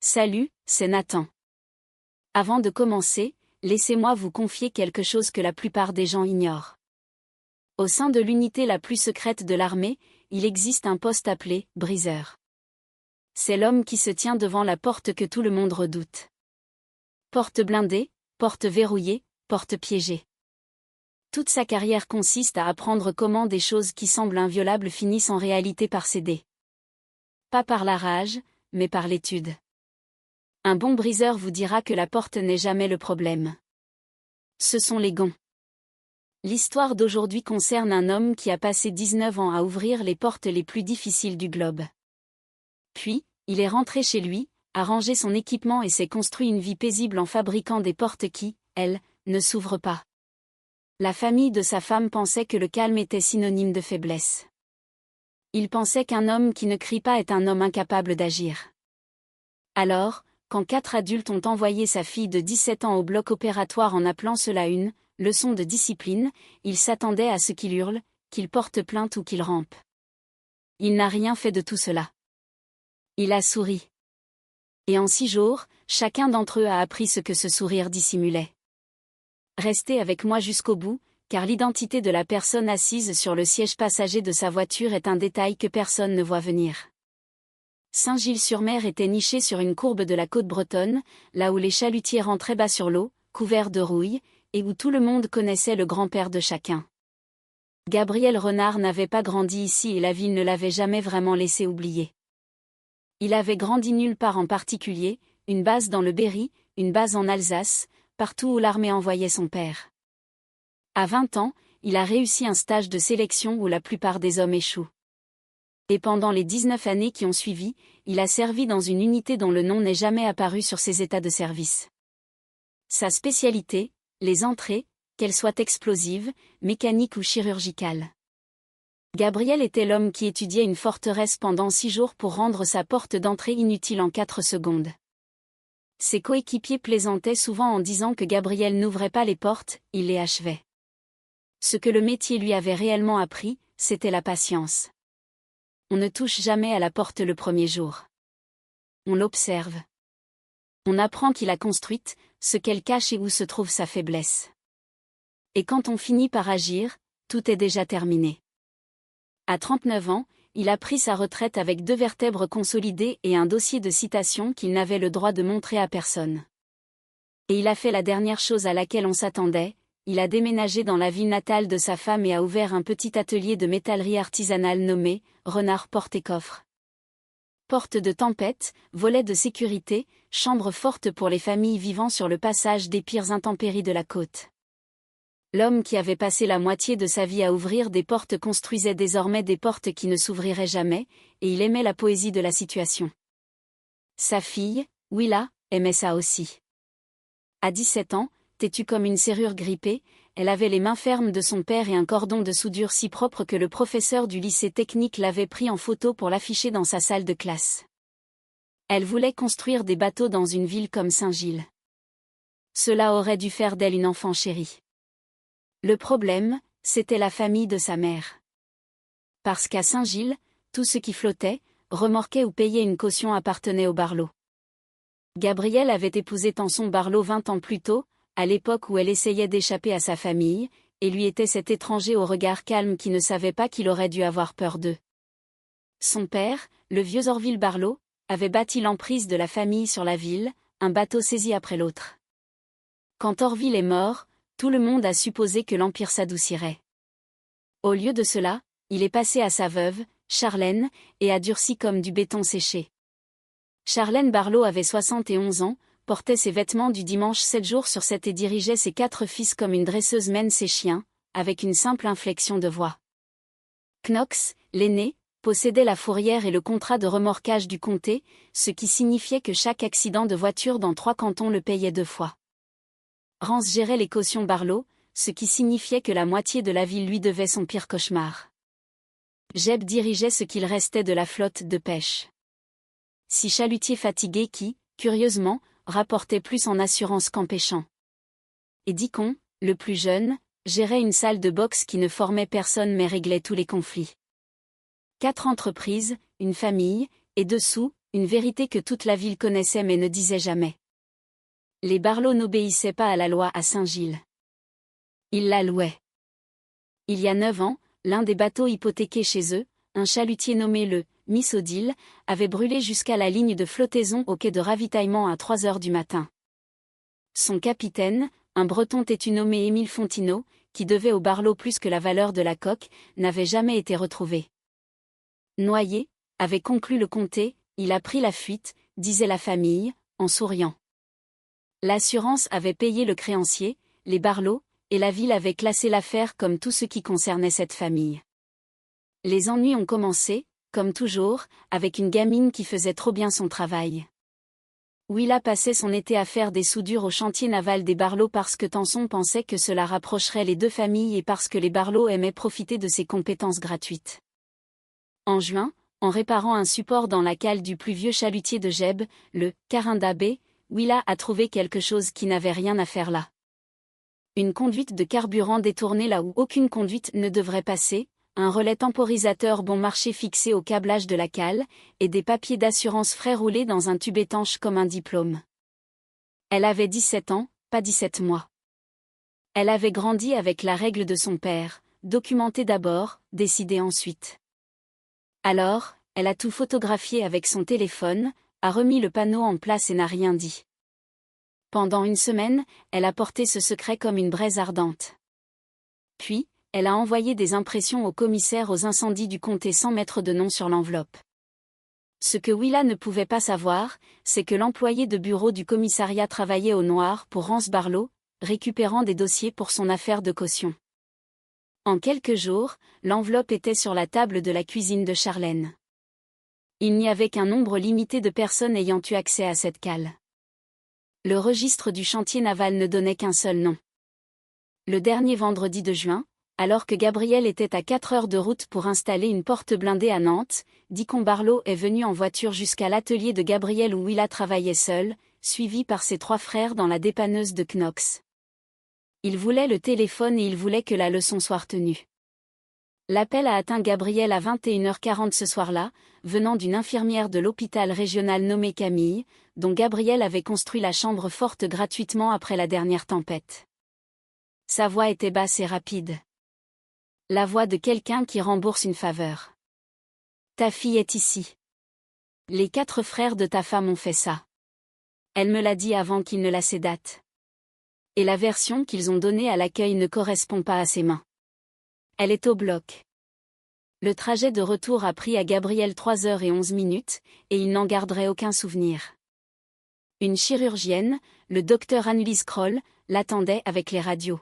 Salut, c'est Nathan. Avant de commencer, laissez-moi vous confier quelque chose que la plupart des gens ignorent. Au sein de l'unité la plus secrète de l'armée, il existe un poste appelé « briseur ». C'est l'homme qui se tient devant la porte que tout le monde redoute. Porte blindée, porte verrouillée, porte piégée. Toute sa carrière consiste à apprendre comment des choses qui semblent inviolables finissent en réalité par céder. Pas par la rage, mais par l'étude. Un bon briseur vous dira que la porte n'est jamais le problème. Ce sont les gonds. L'histoire d'aujourd'hui concerne un homme qui a passé 19 ans à ouvrir les portes les plus difficiles du globe. Puis, il est rentré chez lui, a rangé son équipement et s'est construit une vie paisible en fabriquant des portes qui, elles, ne s'ouvrent pas. La famille de sa femme pensait que le calme était synonyme de faiblesse. Il pensait qu'un homme qui ne crie pas est un homme incapable d'agir. Alors, quand 4 adultes ont envoyé sa fille de 17 ans au bloc opératoire en appelant cela une « leçon de discipline », il s'attendait à ce qu'il hurle, qu'il porte plainte ou qu'il rampe. Il n'a rien fait de tout cela. Il a souri. Et en 6 jours, chacun d'entre eux a appris ce que ce sourire dissimulait. Restez avec moi jusqu'au bout, car l'identité de la personne assise sur le siège passager de sa voiture est un détail que personne ne voit venir. Saint-Gilles-sur-Mer était niché sur une courbe de la côte bretonne, là où les chalutiers rentraient bas sur l'eau, couverts de rouille, et où tout le monde connaissait le grand-père de chacun. Gabriel Renard n'avait pas grandi ici et la ville ne l'avait jamais vraiment laissé oublier. Il avait grandi nulle part en particulier, une base dans le Berry, une base en Alsace, partout où l'armée envoyait son père. À 20 ans, il a réussi un stage de sélection où la plupart des hommes échouent. Et pendant les 19 années qui ont suivi, il a servi dans une unité dont le nom n'est jamais apparu sur ses états de service. Sa spécialité, les entrées, qu'elles soient explosives, mécaniques ou chirurgicales. Gabriel était l'homme qui étudiait une forteresse pendant 6 jours pour rendre sa porte d'entrée inutile en 4 secondes. Ses coéquipiers plaisantaient souvent en disant que Gabriel n'ouvrait pas les portes, il les achevait. Ce que le métier lui avait réellement appris, c'était la patience. On ne touche jamais à la porte le premier jour. On l'observe. On apprend qui l'a construite, ce qu'elle cache et où se trouve sa faiblesse. Et quand on finit par agir, tout est déjà terminé. À 39 ans, il a pris sa retraite avec 2 vertèbres consolidées et un dossier de citation qu'il n'avait le droit de montrer à personne. Et il a fait la dernière chose à laquelle on s'attendait, il a déménagé dans la ville natale de sa femme et a ouvert un petit atelier de métallerie artisanale nommé Renard Porte et Coffre. Porte de tempête, volet de sécurité, chambre forte pour les familles vivant sur le passage des pires intempéries de la côte. L'homme qui avait passé la moitié de sa vie à ouvrir des portes construisait désormais des portes qui ne s'ouvriraient jamais, et il aimait la poésie de la situation. Sa fille, Willa, aimait ça aussi. À 17 ans, têtue comme une serrure grippée, elle avait les mains fermes de son père et un cordon de soudure si propre que le professeur du lycée technique l'avait pris en photo pour l'afficher dans sa salle de classe. Elle voulait construire des bateaux dans une ville comme Saint-Gilles. Cela aurait dû faire d'elle une enfant chérie. Le problème, c'était la famille de sa mère. Parce qu'à Saint-Gilles, tout ce qui flottait, remorquait ou payait une caution appartenait au Barlow. Gabriel avait épousé Tanson Barlow 20 ans plus tôt, à l'époque où elle essayait d'échapper à sa famille, et lui était cet étranger au regard calme qui ne savait pas qu'il aurait dû avoir peur d'eux. Son père, le vieux Orville Barlow, avait bâti l'emprise de la famille sur la ville, un bateau saisi après l'autre. Quand Orville est mort, tout le monde a supposé que l'empire s'adoucirait. Au lieu de cela, il est passé à sa veuve, Charlène, et a durci comme du béton séché. Charlène Barlow avait 71 ans, portait ses vêtements du dimanche 7 jours sur 7 et dirigeait ses 4 fils comme une dresseuse mène ses chiens, avec une simple inflexion de voix. Knox, l'aîné, possédait la fourrière et le contrat de remorquage du comté, ce qui signifiait que chaque accident de voiture dans 3 cantons le payait 2 fois. Rance gérait les cautions Barlow, ce qui signifiait que la moitié de la ville lui devait son pire cauchemar. Jeb dirigeait ce qu'il restait de la flotte de pêche. 6 chalutiers fatigués qui, curieusement, rapportaient plus en assurance qu'en pêchant. Et Dicon, le plus jeune, gérait une salle de boxe qui ne formait personne mais réglait tous les conflits. 4 entreprises, une famille, et dessous, une vérité que toute la ville connaissait mais ne disait jamais. Les Barlow n'obéissaient pas à la loi à Saint-Gilles. Ils la louaient. Il y a 9 ans, l'un des bateaux hypothéqués chez eux, un chalutier nommé le Miss Odile, avait brûlé jusqu'à la ligne de flottaison au quai de ravitaillement à 3 heures du matin. Son capitaine, un breton têtu nommé Émile Fontineau, qui devait aux Barlow plus que la valeur de la coque, n'avait jamais été retrouvé. Noyé, avait conclu le comté, il a pris la fuite, disait la famille, en souriant. L'assurance avait payé le créancier, les Barlow, et la ville avait classé l'affaire comme tout ce qui concernait cette famille. Les ennuis ont commencé, comme toujours, avec une gamine qui faisait trop bien son travail. Willa passait son été à faire des soudures au chantier naval des Barlow parce que Tanson pensait que cela rapprocherait les deux familles et parce que les Barlow aimaient profiter de ses compétences gratuites. En juin, en réparant un support dans la cale du plus vieux chalutier de Geb, le Carinda B, Willa a trouvé quelque chose qui n'avait rien à faire là. Une conduite de carburant détournée là où aucune conduite ne devrait passer, un relais temporisateur bon marché fixé au câblage de la cale, et des papiers d'assurance frais roulés dans un tube étanche comme un diplôme. Elle avait 17 ans, pas 17 mois. Elle avait grandi avec la règle de son père, documenter d'abord, décider ensuite. Alors, elle a tout photographié avec son téléphone, a remis le panneau en place et n'a rien dit. Pendant une semaine, elle a porté ce secret comme une braise ardente. Puis, elle a envoyé des impressions au commissaire aux incendies du comté sans mettre de nom sur l'enveloppe. Ce que Willa ne pouvait pas savoir, c'est que l'employé de bureau du commissariat travaillait au noir pour Rance Barlow, récupérant des dossiers pour son affaire de caution. En quelques jours, l'enveloppe était sur la table de la cuisine de Charlène. Il n'y avait qu'un nombre limité de personnes ayant eu accès à cette cale. Le registre du chantier naval ne donnait qu'un seul nom. Le dernier vendredi de juin, alors que Gabriel était à 4 heures de route pour installer une porte blindée à Nantes, Deacon Barlow est venu en voiture jusqu'à l'atelier de Gabriel où Willa travaillait seule, suivi par ses 3 frères dans la dépanneuse de Knox. Il voulait le téléphone et il voulait que la leçon soit retenue. L'appel a atteint Gabriel à 21h40 ce soir-là, venant d'une infirmière de l'hôpital régional nommée Camille, dont Gabriel avait construit la chambre forte gratuitement après la dernière tempête. Sa voix était basse et rapide. La voix de quelqu'un qui rembourse une faveur. Ta fille est ici. Les 4 frères de ta femme ont fait ça. Elle me l'a dit avant qu'ils ne la sédatent. Et la version qu'ils ont donnée à l'accueil ne correspond pas à ses mains. Elle est au bloc. Le trajet de retour a pris à Gabriel 3h11, et il n'en garderait aucun souvenir. Une chirurgienne, le docteur Annelise Kroll, l'attendait avec les radios.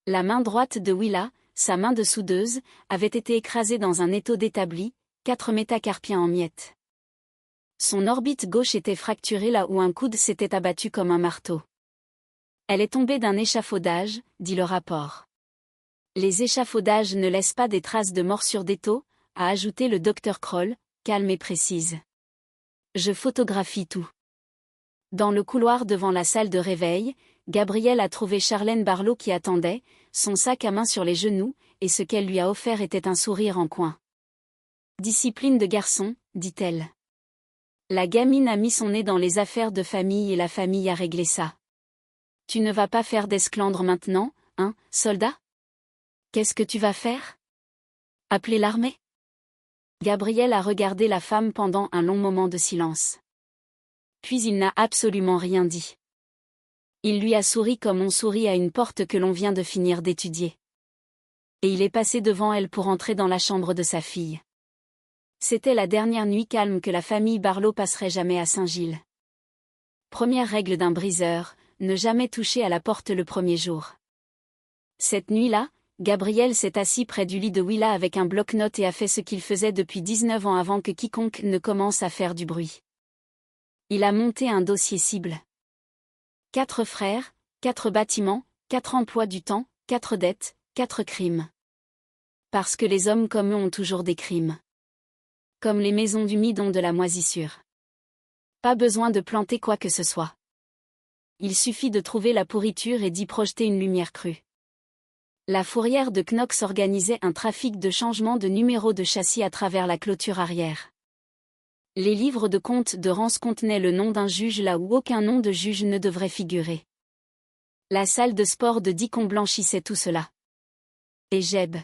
La main droite de Willa, sa main de soudeuse, avait été écrasée dans un étau d'établi, 4 métacarpiens en miettes. Son orbite gauche était fracturée là où un coude s'était abattu comme un marteau. Elle est tombée d'un échafaudage, dit le rapport. Les échafaudages ne laissent pas des traces de morsure d'étau, a ajouté le docteur Kroll, calme et précise. Je photographie tout. Dans le couloir devant la salle de réveil, Gabriel a trouvé Charlène Barlow qui attendait, son sac à main sur les genoux, et ce qu'elle lui a offert était un sourire en coin. Discipline de garçon, dit-elle. La gamine a mis son nez dans les affaires de famille et la famille a réglé ça. Tu ne vas pas faire d'esclandre maintenant, hein, soldat ? Qu'est-ce que tu vas faire ? Appeler l'armée ? Gabriel a regardé la femme pendant un long moment de silence. Puis il n'a absolument rien dit. Il lui a souri comme on sourit à une porte que l'on vient de finir d'étudier. Et il est passé devant elle pour entrer dans la chambre de sa fille. C'était la dernière nuit calme que la famille Barlow passerait jamais à Saint-Gilles. Première règle d'un briseur, ne jamais toucher à la porte le premier jour. Cette nuit-là, Gabriel s'est assis près du lit de Willa avec un bloc-notes et a fait ce qu'il faisait depuis 19 ans avant que quiconque ne commence à faire du bruit. Il a monté un dossier cible. 4 frères, 4 bâtiments, 4 emplois du temps, 4 dettes, 4 crimes. Parce que les hommes comme eux ont toujours des crimes. Comme les maisons du midon de la moisissure. Pas besoin de planter quoi que ce soit. Il suffit de trouver la pourriture et d'y projeter une lumière crue. La fourrière de Knox organisait un trafic de changement de numéro de châssis à travers la clôture arrière. Les livres de comptes de Rance contenaient le nom d'un juge là où aucun nom de juge ne devrait figurer. La salle de sport de Dicon blanchissait tout cela. Et Jeb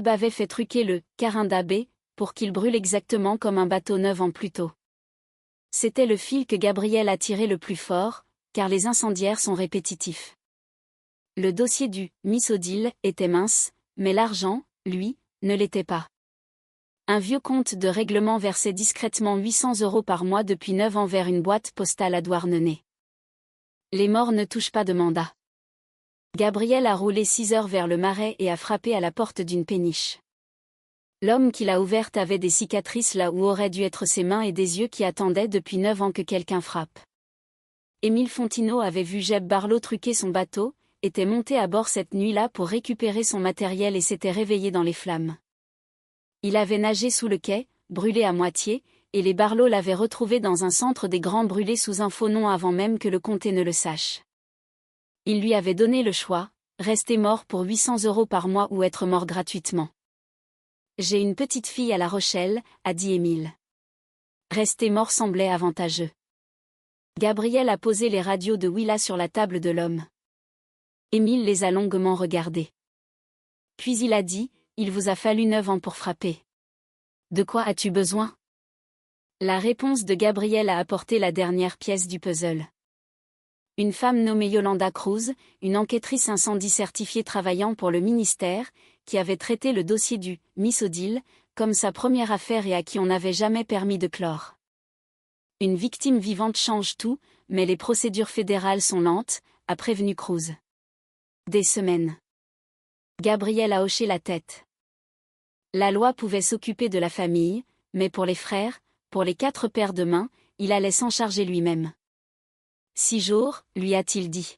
avait fait truquer le « Carinda B » pour qu'il brûle exactement comme un bateau 9 ans plus tôt. C'était le fil que Gabriel a tiré le plus fort, car les incendiaires sont répétitifs. Le dossier du « Miss Odile » était mince, mais l'argent, lui, ne l'était pas. Un vieux compte de règlement versait discrètement 800 € par mois depuis 9 ans vers une boîte postale à Douarnenez. Les morts ne touchent pas de mandat. Gabriel a roulé 6 heures vers le marais et a frappé à la porte d'une péniche. L'homme qui l'a ouverte avait des cicatrices là où auraient dû être ses mains et des yeux qui attendaient depuis 9 ans que quelqu'un frappe. Émile Fontineau avait vu Jeb Barlow truquer son bateau, était monté à bord cette nuit-là pour récupérer son matériel et s'était réveillé dans les flammes. Il avait nagé sous le quai, brûlé à moitié, et les Barlow l'avaient retrouvé dans un centre des grands brûlés sous un faux nom avant même que le comté ne le sache. Il lui avait donné le choix, rester mort pour 800 € par mois ou être mort gratuitement. J'ai une petite fille à La Rochelle, a dit Émile. Rester mort semblait avantageux. Gabriel a posé les radios de Willa sur la table de l'homme. Émile les a longuement regardés. Puis il a dit, il vous a fallu 9 ans pour frapper. De quoi as-tu besoin? La réponse de Gabriel a apporté la dernière pièce du puzzle. Une femme nommée Yolanda Cruz, une enquêtrice incendie certifiée travaillant pour le ministère, qui avait traité le dossier du « Miss Odile » comme sa première affaire et à qui on n'avait jamais permis de clore. Une victime vivante change tout, mais les procédures fédérales sont lentes, a prévenu Cruz. Des semaines. Gabriel a hoché la tête. La loi pouvait s'occuper de la famille, mais pour les frères, pour les 4 paires de mains, il allait s'en charger lui-même. 6 jours, lui a-t-il dit.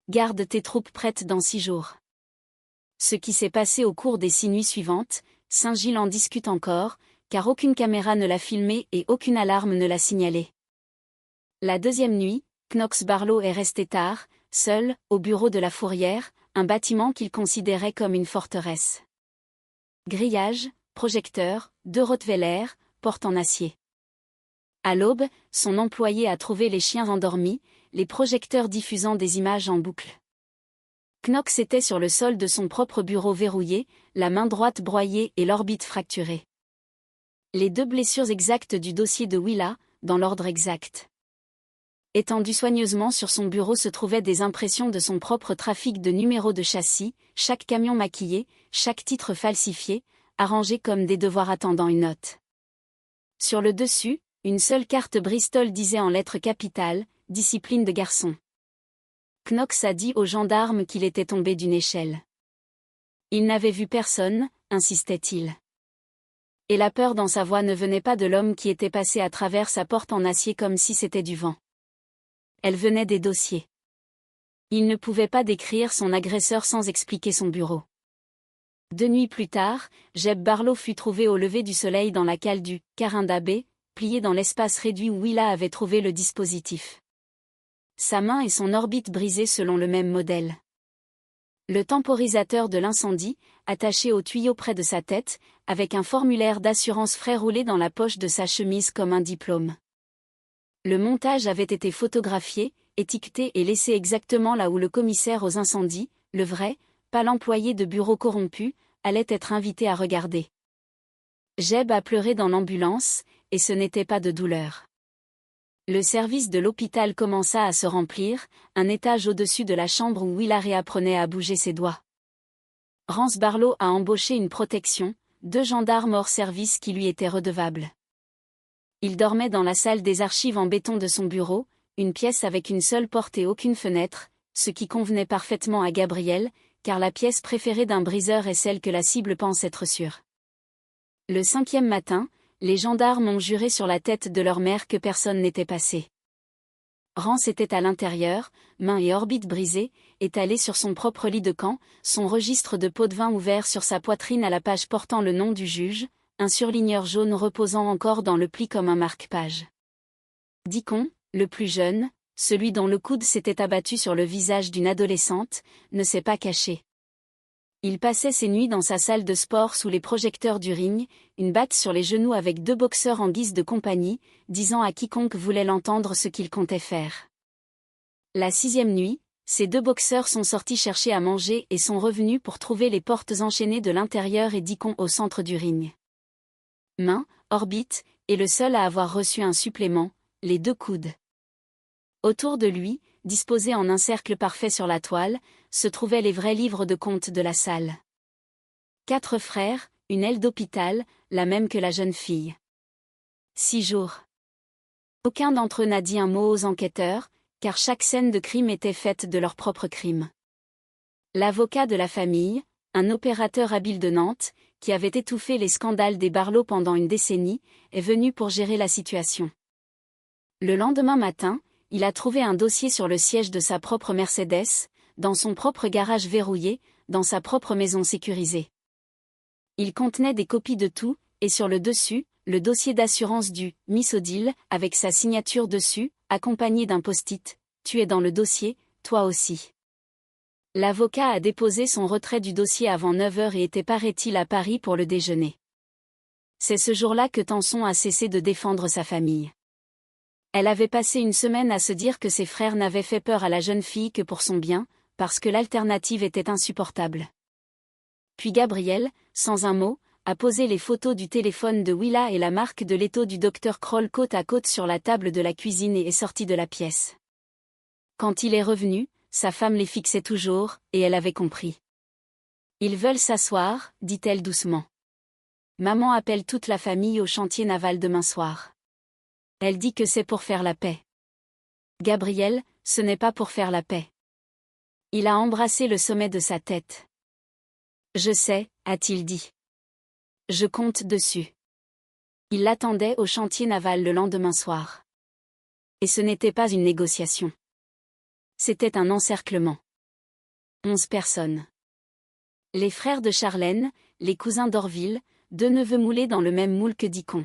Garde tes troupes prêtes dans 6 jours. Ce qui s'est passé au cours des 6 nuits suivantes, Saint-Gilles en discute encore, car aucune caméra ne l'a filmé et aucune alarme ne l'a signalé. La deuxième nuit, Knox Barlow est resté tard, seul, au bureau de la Fourrière, un bâtiment qu'il considérait comme une forteresse. Grillage, projecteur, 2 Rottweiler, porte en acier. À l'aube, son employé a trouvé les chiens endormis, les projecteurs diffusant des images en boucle. Knox était sur le sol de son propre bureau verrouillé, la main droite broyée et l'orbite fracturée. Les 2 blessures exactes du dossier de Willa, dans l'ordre exact. Étendues soigneusement sur son bureau se trouvaient des impressions de son propre trafic de numéros de châssis, chaque camion maquillé, chaque titre falsifié, arrangé comme des devoirs attendant une note. Sur le dessus, une seule carte Bristol disait en lettres capitales, « Discipline de garçon ». Knox a dit aux gendarmes qu'il était tombé d'une échelle. Il n'avait vu personne, insistait-il. Et la peur dans sa voix ne venait pas de l'homme qui était passé à travers sa porte en acier comme si c'était du vent. Elle venait des dossiers. Il ne pouvait pas décrire son agresseur sans expliquer son bureau. 2 nuits plus tard, Jeb Barlow fut trouvé au lever du soleil dans la cale du « Carinda B », plié dans l'espace réduit où Willa avait trouvé le dispositif. Sa main et son orbite brisées selon le même modèle. Le temporisateur de l'incendie, attaché au tuyau près de sa tête, avec un formulaire d'assurance frais roulé dans la poche de sa chemise comme un diplôme. Le montage avait été photographié, étiqueté et laissé exactement là où le commissaire aux incendies, le vrai, pas l'employé de bureau corrompu, allait être invité à regarder. Jeb a pleuré dans l'ambulance, et ce n'était pas de douleur. Le service de l'hôpital commença à se remplir, un étage au-dessus de la chambre où Willa réapprenait à bouger ses doigts. Rance Barlow a embauché une protection, 2 gendarmes hors service qui lui étaient redevables. Il dormait dans la salle des archives en béton de son bureau, une pièce avec une seule porte et aucune fenêtre, ce qui convenait parfaitement à Gabriel, car la pièce préférée d'un briseur est celle que la cible pense être sûre. Le 5e matin, les gendarmes ont juré sur la tête de leur mère que personne n'était passé. Rance était à l'intérieur, mains et orbites brisées, étalé sur son propre lit de camp, son registre de pot de vin ouvert sur sa poitrine à la page portant le nom du juge, un surligneur jaune reposant encore dans le pli comme un marque-page. Dicon, le plus jeune, celui dont le coude s'était abattu sur le visage d'une adolescente, ne s'est pas caché. Il passait ses nuits dans sa salle de sport sous les projecteurs du ring, une batte sur les genoux avec 2 boxeurs en guise de compagnie, disant à quiconque voulait l'entendre ce qu'il comptait faire. La 6e nuit, ces 2 boxeurs sont sortis chercher à manger et sont revenus pour trouver les portes enchaînées de l'intérieur et Deacon au centre du ring. Orbit, est le seul à avoir reçu un supplément, les 2 coudes. Autour de lui, disposés en un cercle parfait sur la toile, se trouvaient les vrais livres de comptes de la salle. 4 frères, une aile d'hôpital, la même que la jeune fille. 6 jours. Aucun d'entre eux n'a dit un mot aux enquêteurs, car chaque scène de crime était faite de leur propre crime. L'avocat de la famille, un opérateur habile de Nantes, qui avait étouffé les scandales des Barlow pendant une décennie, est venu pour gérer la situation. Le lendemain matin, il a trouvé un dossier sur le siège de sa propre Mercedes, dans son propre garage verrouillé, dans sa propre maison sécurisée. Il contenait des copies de tout, et sur le dessus, le dossier d'assurance du « Miss Odile » avec sa signature dessus, accompagné d'un post-it « Tu es dans le dossier, toi aussi ». L'avocat a déposé son retrait du dossier avant 9h et était paraît-il à Paris pour le déjeuner. C'est ce jour-là que Tanson a cessé de défendre sa famille. Elle avait passé une semaine à se dire que ses frères n'avaient fait peur à la jeune fille que pour son bien, parce que l'alternative était insupportable. Puis Gabriel, sans un mot, a posé les photos du téléphone de Willa et la marque de l'étau du docteur Kroll côte à côte sur la table de la cuisine et est sorti de la pièce. Quand il est revenu, sa femme les fixait toujours, et elle avait compris. « Ils veulent s'asseoir, dit-elle doucement. Maman appelle toute la famille au chantier naval demain soir. Elle dit que c'est pour faire la paix. Gabriel, ce n'est pas pour faire la paix. » Il a embrassé le sommet de sa tête. « Je sais, a-t-il dit. Je compte dessus. » Il l'attendait au chantier naval le lendemain soir. Et ce n'était pas une négociation. C'était un encerclement. 11 personnes. Les frères de Charlène, les cousins d'Orville, 2 neveux moulés dans le même moule que Deacon.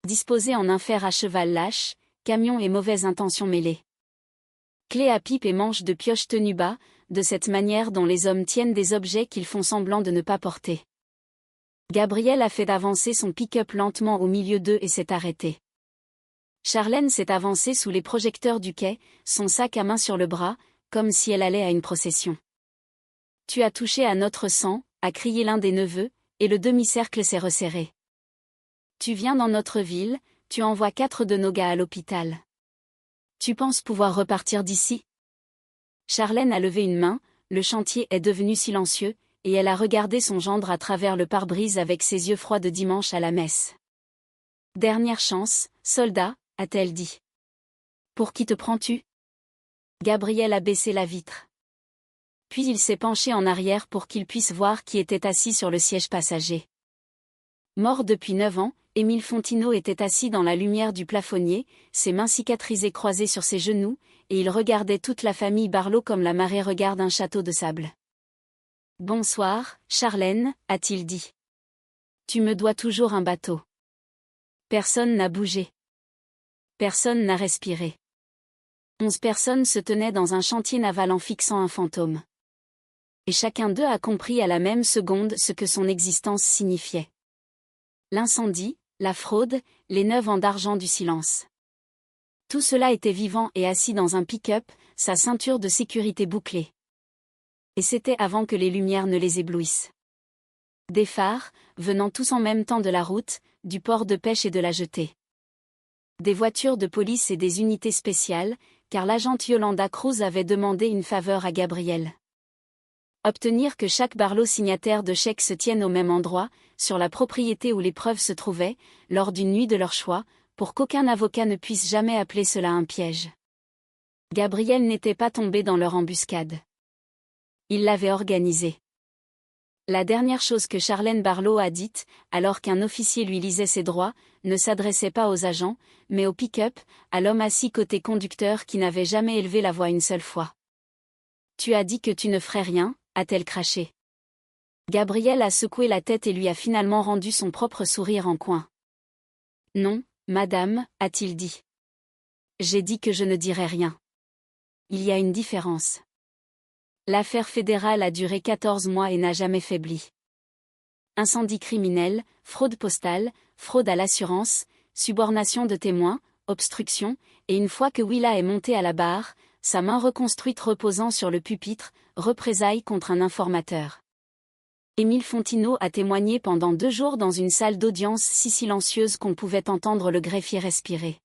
Disposés en un fer à cheval lâche, camion et mauvaises intentions mêlées. Clé à pipe et manche de pioche tenue bas, de cette manière dont les hommes tiennent des objets qu'ils font semblant de ne pas porter. Gabriel a fait avancer son pick-up lentement au milieu d'eux et s'est arrêté. Charlène s'est avancée sous les projecteurs du quai, son sac à main sur le bras, comme si elle allait à une procession. « Tu as touché à notre sang », a crié l'un des neveux, et le demi-cercle s'est resserré. « Tu viens dans notre ville, tu envoies 4 de nos gars à l'hôpital. Tu penses pouvoir repartir d'ici ?» Charlène a levé une main, le chantier est devenu silencieux, et elle a regardé son gendre à travers le pare-brise avec ses yeux froids de dimanche à la messe. « Dernière chance, soldat », a-t-elle dit. « Pour qui te prends-tu » Gabriel a baissé la vitre. Puis il s'est penché en arrière pour qu'il puisse voir qui était assis sur le siège passager. Mort depuis 9 ans, Émile Fontineau était assis dans la lumière du plafonnier, ses mains cicatrisées croisées sur ses genoux, et il regardait toute la famille Barlow comme la marée regarde un château de sable. « Bonsoir, Charlène », a-t-il dit. « Tu me dois toujours un bateau. » Personne n'a bougé. Personne n'a respiré. 11 personnes se tenaient dans un chantier naval en fixant un fantôme. Et chacun d'eux a compris à la même seconde ce que son existence signifiait. L'incendie, la fraude, les 9 ans d'argent du silence. Tout cela était vivant et assis dans un pick-up, sa ceinture de sécurité bouclée. Et c'était avant que les lumières ne les éblouissent. Des phares, venant tous en même temps de la route, du port de pêche et de la jetée. Des voitures de police et des unités spéciales, car l'agente Yolanda Cruz avait demandé une faveur à Gabriel. Obtenir que chaque Barlow signataire de chèque se tienne au même endroit, sur la propriété où les preuves se trouvaient, lors d'une nuit de leur choix, pour qu'aucun avocat ne puisse jamais appeler cela un piège. Gabriel n'était pas tombé dans leur embuscade. Il l'avait organisée. La dernière chose que Charlène Barlow a dite, alors qu'un officier lui lisait ses droits, ne s'adressait pas aux agents, mais au pick-up, à l'homme assis côté conducteur qui n'avait jamais élevé la voix une seule fois. « Tu as dit que tu ne ferais rien », a-t-elle craché. Gabriel a secoué la tête et lui a finalement rendu son propre sourire en coin. « Non, madame », a-t-il dit. « J'ai dit que je ne dirais rien. Il y a une différence. » L'affaire fédérale a duré 14 mois et n'a jamais faibli. Incendie criminel, fraude postale, fraude à l'assurance, subornation de témoins, obstruction, et une fois que Willa est monté à la barre, sa main reconstruite reposant sur le pupitre, représailles contre un informateur. Émile Fontineau a témoigné pendant 2 jours dans une salle d'audience si silencieuse qu'on pouvait entendre le greffier respirer.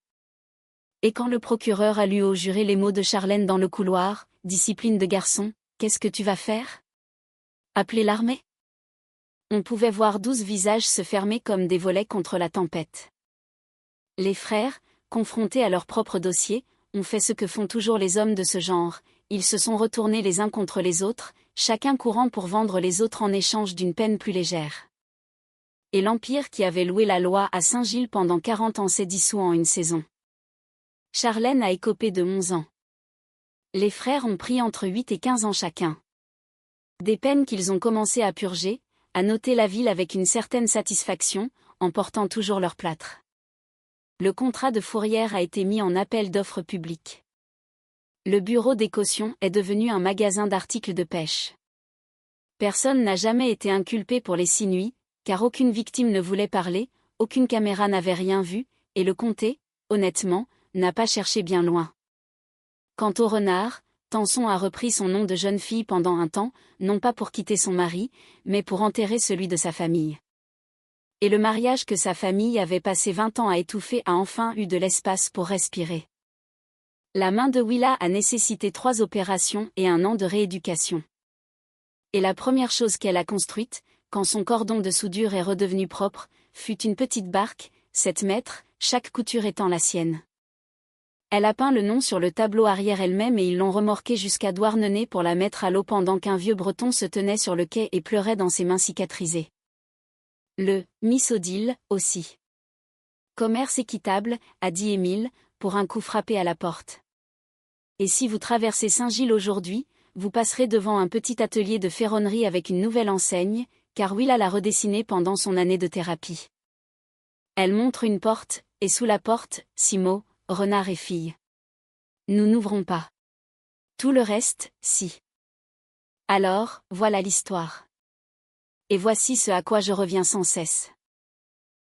Et quand le procureur a lu au juré les mots de Charlène dans le couloir, « Discipline de garçon, qu'est-ce que tu vas faire ? Appeler l'armée ?» On pouvait voir 12 visages se fermer comme des volets contre la tempête. Les frères, confrontés à leur propre dossier, ont fait ce que font toujours les hommes de ce genre, ils se sont retournés les uns contre les autres, chacun courant pour vendre les autres en échange d'une peine plus légère. Et l'Empire qui avait loué la loi à Saint-Gilles pendant 40 ans s'est dissous en une saison. Charlène a écopé de 11 ans. Les frères ont pris entre 8 et 15 ans chacun. Des peines qu'ils ont commencé à purger, à noter la ville avec une certaine satisfaction, en portant toujours leur plâtre. Le contrat de fourrière a été mis en appel d'offres publiques. Le bureau des cautions est devenu un magasin d'articles de pêche. Personne n'a jamais été inculpé pour les 6 nuits, car aucune victime ne voulait parler, aucune caméra n'avait rien vu, et le comté, honnêtement, n'a pas cherché bien loin. Quant au renard, Tanson a repris son nom de jeune fille pendant un temps, non pas pour quitter son mari, mais pour enterrer celui de sa famille. Et le mariage que sa famille avait passé 20 ans à étouffer a enfin eu de l'espace pour respirer. La main de Willa a nécessité 3 opérations et 1 an de rééducation. Et la première chose qu'elle a construite, quand son cordon de soudure est redevenu propre, fut une petite barque, 7 mètres, chaque couture étant la sienne. Elle a peint le nom sur le tableau arrière elle-même et ils l'ont remorquée jusqu'à Douarnenez pour la mettre à l'eau pendant qu'un vieux breton se tenait sur le quai et pleurait dans ses mains cicatrisées. Le « Miss Odile » aussi. Commerce équitable, a dit Émile, pour un coup frappé à la porte. Et si vous traversez Saint-Gilles aujourd'hui, vous passerez devant un petit atelier de ferronnerie avec une nouvelle enseigne, car Willa l'a redessinée pendant son année de thérapie. Elle montre une porte, et sous la porte, 6 mots, renard et fille. Nous n'ouvrons pas. Tout le reste, si. Alors, voilà l'histoire. Et voici ce à quoi je reviens sans cesse.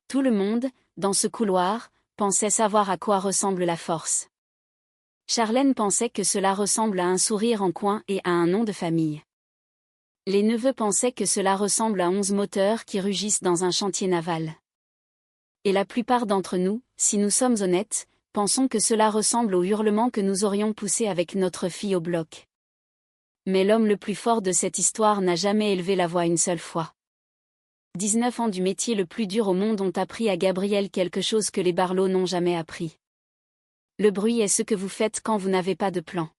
Tout le monde, dans ce couloir, pensait savoir à quoi ressemble la force. Charlène pensait que cela ressemble à un sourire en coin et à un nom de famille. Les neveux pensaient que cela ressemble à 11 moteurs qui rugissent dans un chantier naval. Et la plupart d'entre nous, si nous sommes honnêtes, pensons que cela ressemble au hurlement que nous aurions poussé avec notre fille au bloc. Mais l'homme le plus fort de cette histoire n'a jamais élevé la voix une seule fois. 19 ans du métier le plus dur au monde ont appris à Gabriel quelque chose que les Barlow n'ont jamais appris. Le bruit est ce que vous faites quand vous n'avez pas de plan.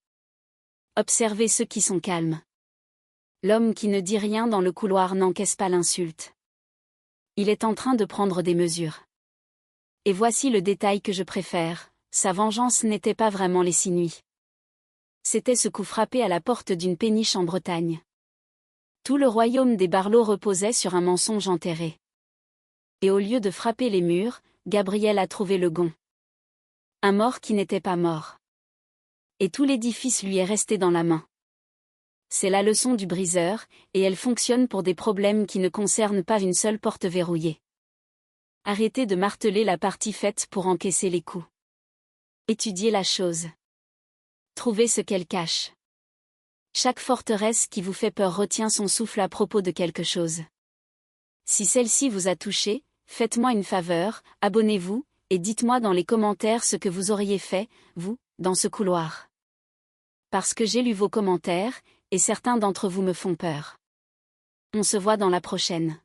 Observez ceux qui sont calmes. L'homme qui ne dit rien dans le couloir n'encaisse pas l'insulte. Il est en train de prendre des mesures. Et voici le détail que je préfère, sa vengeance n'était pas vraiment les 6 nuits. C'était ce coup frappé à la porte d'une péniche en Bretagne. Tout le royaume des Barlow reposait sur un mensonge enterré. Et au lieu de frapper les murs, Gabriel a trouvé le gond. Un mort qui n'était pas mort. Et tout l'édifice lui est resté dans la main. C'est la leçon du briseur, et elle fonctionne pour des problèmes qui ne concernent pas une seule porte verrouillée. Arrêtez de marteler la partie faite pour encaisser les coups. Étudiez la chose. Trouvez ce qu'elle cache. Chaque forteresse qui vous fait peur retient son souffle à propos de quelque chose. Si celle-ci vous a touché, faites-moi une faveur, abonnez-vous, et dites-moi dans les commentaires ce que vous auriez fait, vous, dans ce couloir. Parce que j'ai lu vos commentaires, et certains d'entre vous me font peur. On se voit dans la prochaine.